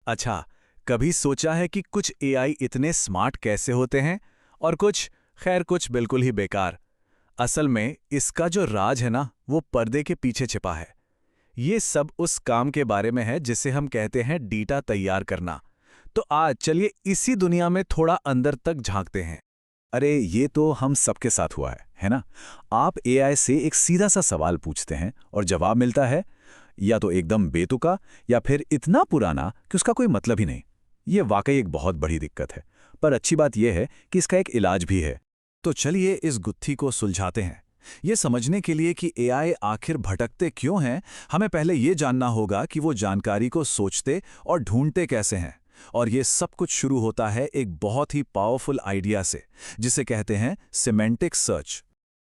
अच्छा, कभी सोचा है कि कुछ एआई इतने स्मार्ट कैसे होते हैं और कुछ बिल्कुल ही बेकार। असल में इसका जो राज है ना, वो पर्दे के पीछे छिपा है। ये सब उस काम के बारे में है जिसे हम कहते हैं डेटा तैयार करना। तो आज चलिए इसी दुनिया में थोड़ा अंदर तक झांकते हैं। अरे ये तो हम सबके साथ हुआ है ना? आप एआई से एक सीधा सा सवाल पूछते हैं और जवाब मिलता है या तो एकदम बेतुका या फिर इतना पुराना कि उसका कोई मतलब ही नहीं। ये वाकई एक बहुत बड़ी दिक्कत है। पर अच्छी बात यह है कि इसका एक इलाज भी है। तो चलिए इस गुत्थी को सुलझाते हैं। ये समझने के लिए कि एआई आखिर भटकते क्यों हैं, हमें पहले ये जानना होगा कि वो जानकारी को सोचते और ढूंढते कैसे हैं। और ये सब कुछ शुरू होता है एक बहुत ही पावरफुल आइडिया से, जिसे कहते हैं सिमेंटिक सर्च।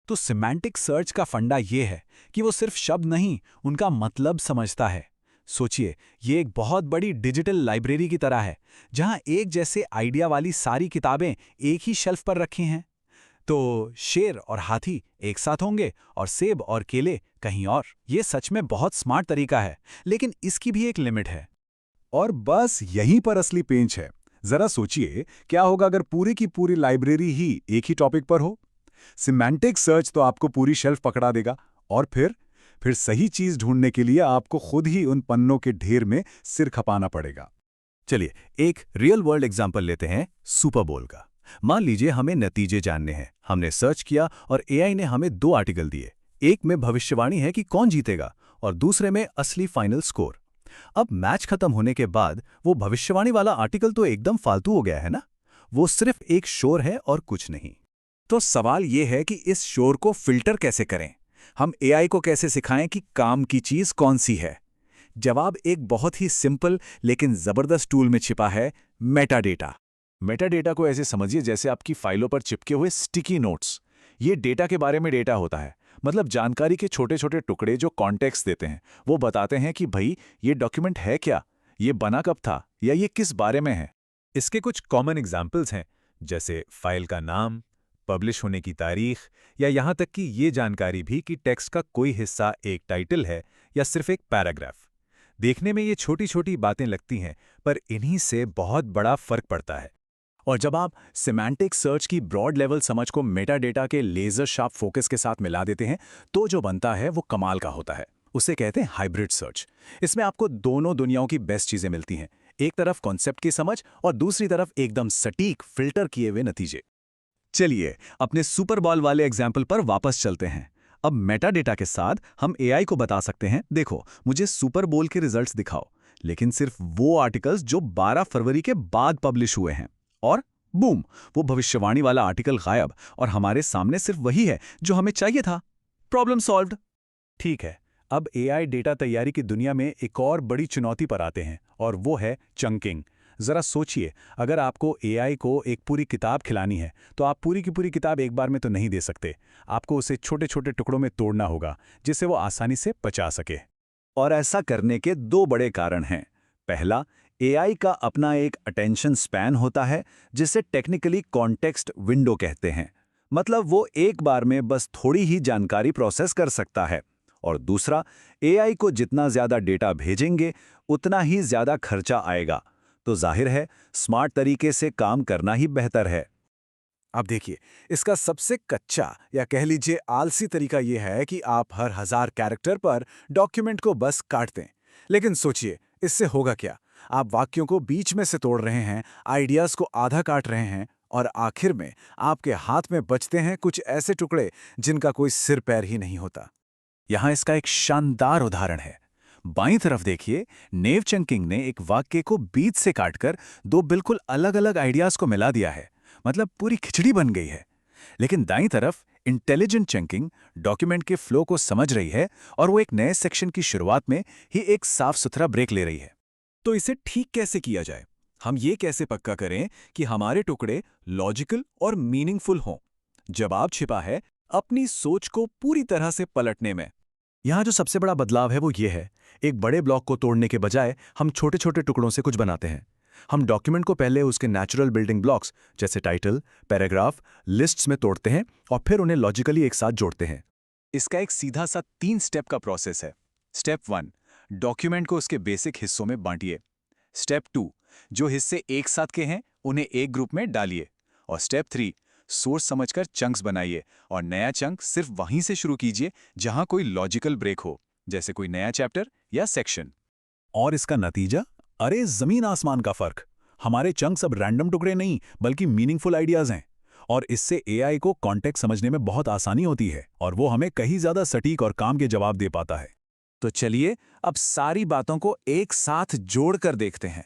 तो सिमेंटिक सर्च का फंडा ये है कि वो सिर्फ शब्द नहीं, उनका मतलब समझता है। सोचिए, ये एक बहुत बड़ी डिजिटल लाइब्रेरी की तरह है, जहां एक जैसे आइडिया वाली सारी किताबें एक ही शेल्फ पर रखी हैं। तो शेर और हाथी एक साथ होंगे और सेब और केले कहीं और। ये सच में बहुत स्मार्ट तरीका है, लेकिन इसकी भी एक लिमिट है। और बस यहीं पर असली पेंच है। जरा सोचिए, क्या होगा अगर पूरी की पूरी लाइब्रेरी ही एक ही टॉपिक पर हो? सिमेंटिक सर्च तो आपको पूरी शेल्फ पकड़ा देगा, और फिर सही चीज ढूंढने के लिए आपको खुद ही उन पन्नों के ढेर में सिर खपाना पड़ेगा। चलिए एक रियल वर्ल्ड एग्जाम्पल लेते हैं, सुपर बोल का। मान लीजिए हमें नतीजे जानने हैं। हमने सर्च किया और एआई ने हमें 2 आर्टिकल दिए। एक में भविष्यवाणी है कि कौन जीतेगा और दूसरे में असली फाइनल स्कोर। अब मैच खत्म होने के बाद वो भविष्यवाणी वाला आर्टिकल तो एकदम फालतू हो गया है ना? वो सिर्फ एक शोर है और कुछ नहीं। तो सवाल यह है कि इस शोर को फिल्टर कैसे करें? हम एआई को कैसे सिखाएं कि काम की चीज कौन सी है? जवाब एक बहुत ही सिंपल लेकिन जबरदस्त टूल में छिपा है, मेटाडेटा। मेटाडेटा को ऐसे समझिए जैसे आपकी फाइलों पर चिपके हुए स्टिकी नोट्स। ये डेटा के बारे में डेटा होता है, मतलब जानकारी के छोटे छोटे टुकड़े जो कॉन्टेक्स्ट देते हैं। वो बताते हैं कि भाई, ये डॉक्यूमेंट है क्या, ये बना कब था, या ये किस बारे में है। इसके कुछ कॉमन एग्जाम्पल्स हैं, जैसे फाइल का नाम, पब्लिश होने की तारीख, या यहाँ तक कि ये जानकारी भी कि टेक्स्ट का कोई हिस्सा एक टाइटल है या सिर्फ एक पैराग्राफ। देखने में ये छोटी छोटी बातें लगती हैं, पर इन्हीं से बहुत बड़ा फर्क पड़ता है। और जब आप सिमेंटिक सर्च की ब्रॉड लेवल समझ को मेटाडेटा के लेजर शार्प फोकस के साथ मिला देते हैं, तो जो बनता है वो कमाल का होता है। उसे कहते हैं हाइब्रिड सर्च। इसमें आपको दोनों दुनियाओं की बेस्ट चीजें मिलती हैं। एक तरफ कॉन्सेप्ट की समझ और दूसरी तरफ एकदम सटीक फिल्टर किए हुए नतीजे। चलिए अपने सुपर बॉल वाले एग्जाम्पल पर वापस चलते हैं। अब मेटाडेटा के साथ हम एआई को बता सकते हैं, देखो मुझे सुपर बोल के रिजल्ट्स दिखाओ, लेकिन सिर्फ वो आर्टिकल्स जो 12 फरवरी के बाद पब्लिश हुए हैं। और बूम, वो भविष्यवाणी वाला आर्टिकल गायब, और हमारे सामने सिर्फ वही है जो हमें चाहिए था। Problem solved. ठीक है, अब एआई डेटा तैयारी की दुनिया में एक और बड़ी चुनौती पर आते हैं, और वो है चंकिंग। जरा सोचिए, अगर आपको एआई को एक पूरी किताब खिलानी है, तो आप पूरी की पूरी किताब एक बार में तो नहीं दे सकते। आपको उसे छोटे छोटे टुकड़ों में तोड़ना होगा, जिससे वो आसानी से पचा सके। और ऐसा करने के 2 बड़े कारण हैं। पहला, एआई का अपना एक अटेंशन स्पैन होता है, जिसे टेक्निकली कॉन्टेक्स्ट विंडो कहते हैं। मतलब वो एक बार में बस थोड़ी ही जानकारी प्रोसेस कर सकता है। और दूसरा, एआई को जितना ज्यादा डेटा भेजेंगे, उतना ही ज्यादा खर्चा आएगा। तो जाहिर है, स्मार्ट तरीके से काम करना ही बेहतर है। अब देखिए, इसका सबसे कच्चा या कह लीजिए आलसी तरीका यह है कि आप हर 1000 कैरेक्टर पर डॉक्यूमेंट को बस काट दें। लेकिन सोचिए, इससे होगा क्या? आप वाक्यों को बीच में से तोड़ रहे हैं, आइडियाज को आधा काट रहे हैं, और आखिर में आपके हाथ में बचते हैं कुछ ऐसे टुकड़े जिनका कोई सिर पैर ही नहीं होता। यहाँ इसका एक शानदार उदाहरण है। बाईं तरफ देखिए, नेव चंकिंग ने एक वाक्य को बीच से काटकर 2 बिल्कुल अलग अलग आइडियाज को मिला दिया है। मतलब पूरी खिचड़ी बन गई है। लेकिन दाईं तरफ इंटेलिजेंट चंकिंग डॉक्यूमेंट के फ्लो को समझ रही है, और वो एक नए सेक्शन की शुरुआत में ही एक साफ सुथरा ब्रेक ले रही है। तो इसे ठीक कैसे किया जाए? हम ये कैसे पक्का करें कि हमारे टुकड़े लॉजिकल और मीनिंगफुल हों? जवाब छिपा है अपनी सोच को पूरी तरह से पलटने में। यहाँ जो सबसे बड़ा बदलाव है वो ये है, एक बड़े ब्लॉक को तोड़ने के बजाय हम छोटे छोटे टुकड़ों से कुछ बनाते हैं। हम डॉक्यूमेंट को पहले उसके नेचुरल बिल्डिंग ब्लॉक्स जैसे टाइटल, पैराग्राफ, लिस्ट्स में तोड़ते हैं और फिर उन्हें लॉजिकली एक साथ जोड़ते हैं। इसका एक सीधा सा 3 स्टेप का प्रोसेस है। स्टेप 1, डॉक्यूमेंट को उसके बेसिक हिस्सों में बांटिए। स्टेप 2, जो हिस्से एक साथ के हैं उन्हें एक ग्रुप में डालिए। और स्टेप 3, सोर्स समझकर चंक्स बनाइए और नया चंक सिर्फ वहीं से शुरू कीजिए जहां कोई लॉजिकल ब्रेक हो, जैसे कोई नया चैप्टर या सेक्शन। और इसका नतीजा? अरे जमीन आसमान का फर्क। हमारे चंक्स अब रैंडम टुकड़े नहीं बल्कि मीनिंगफुल आइडियाज हैं। और इससे एआई को कॉन्टेक्स्ट समझने में बहुत आसानी होती है और वो हमें कहीं ज्यादा सटीक और काम के जवाब दे पाता है। तो चलिए अब सारी बातों को एक साथ जोड़कर देखते हैं।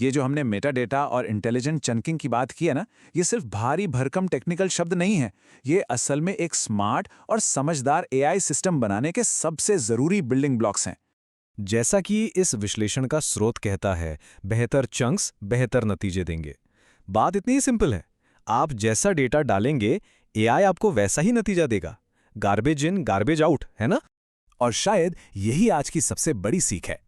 ये जो हमने मेटा डेटा और इंटेलिजेंट चंकिंग की बात की है ना, ये सिर्फ भारी भरकम टेक्निकल शब्द नहीं है। ये असल में एक स्मार्ट और समझदार एआई सिस्टम बनाने के सबसे जरूरी बिल्डिंग ब्लॉक्स हैं। जैसा कि इस विश्लेषण का स्रोत कहता है, बेहतर चंक्स बेहतर नतीजे देंगे। बात इतनी ही सिंपल है। आप जैसा डेटा डालेंगे, एआई आपको वैसा ही नतीजा देगा। गार्बेज इन गार्बेज आउट, है ना? और शायद यही आज की सबसे बड़ी सीख है।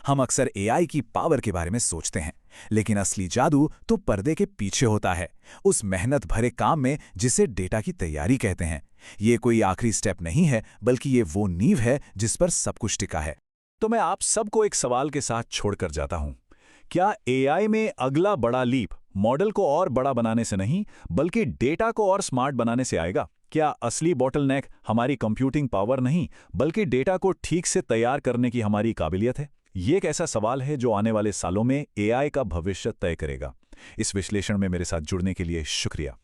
हम अक्सर एआई की पावर के बारे में सोचते हैं, लेकिन असली जादू तो पर्दे के पीछे होता है, उस मेहनत भरे काम में जिसे डेटा की तैयारी कहते हैं। ये कोई आखिरी स्टेप नहीं है, बल्कि ये वो नींव है जिस पर सब कुछ टिका है। तो मैं आप सबको एक सवाल के साथ छोड़कर जाता हूं। क्या एआई में अगला बड़ा लीप मॉडल को और बड़ा बनाने से नहीं, बल्कि डेटा को और स्मार्ट बनाने से आएगा? क्या असली बॉटलनेक हमारी कंप्यूटिंग पावर नहीं, बल्कि डेटा को ठीक से तैयार करने की हमारी काबिलियत है? ये एक ऐसा सवाल है जो आने वाले सालों में एआई का भविष्य तय करेगा। इस विश्लेषण में मेरे साथ जुड़ने के लिए शुक्रिया।